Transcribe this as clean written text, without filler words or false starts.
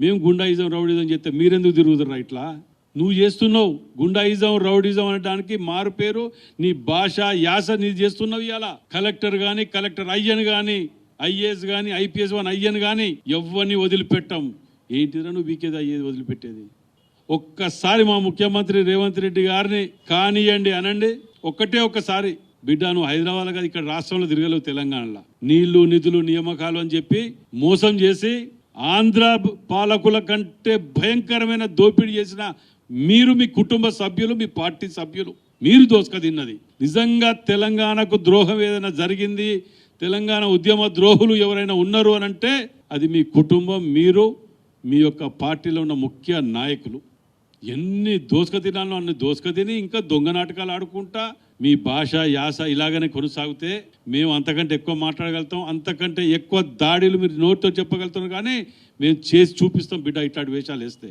మేము గుండాయిజం రౌడీజం చెప్తే మీరెందుకు తిరుగుతున్నారు ఇట్లా? నువ్వు చేస్తున్నావు గుండాయిజం రౌడీజం అనడానికి మారు పేరు నీ భాష యాస నీ చేస్తున్నావు. ఇవాళ కలెక్టర్ కానీ కలెక్టర్ అయ్యను కానీ ఐఏఎస్ కానీ IPS 1 అయ్యను కానీ ఎవరిని వదిలిపెట్టాం. ఏంటిరా నువ్వు వీకేది అయ్యేది వదిలిపెట్టేది? ఒక్కసారి మా ముఖ్యమంత్రి రేవంత్ రెడ్డి గారిని కానియండి అనండి. ఒక్కసారి బిడ్డ నువ్వు హైదరాబాద్ కాదు ఇక్కడ రాష్ట్రంలో తిరగలేవు, తెలంగాణలో నీళ్లు నిధులు నియామకాలు అని చెప్పి మోసం చేసి ఆంధ్ర పాలకుల కంటే భయంకరమైన దోపిడీ చేసిన మీరు, మీ కుటుంబ సభ్యులు, మీ పార్టీ సభ్యులు మీరు దోసుక తిన్నది. నిజంగా తెలంగాణకు ద్రోహం ఏదైనా జరిగింది, తెలంగాణ ఉద్యమ ద్రోహులు ఎవరైనా ఉన్నారు అని అంటే అది మీ కుటుంబం, మీరు, మీ యొక్క పార్టీలో ఉన్న ముఖ్య నాయకులు. ఎన్ని దోసుక తినాలో అన్ని దోసుక తిని ఇంకా దొంగ నాటకాలు ఆడుకుంటా మీ భాష యాస ఇలాగనే కొనసాగితే మేము అంతకంటే ఎక్కువ మాట్లాడగలుగుతాం, అంతకంటే ఎక్కువ దాడులు మీరు నోటితో చెప్పగలుగుతాం, కానీ మేము చేసి చూపిస్తాం బిడ్డ ఇట్లాంటి వేషాలు వేస్తే.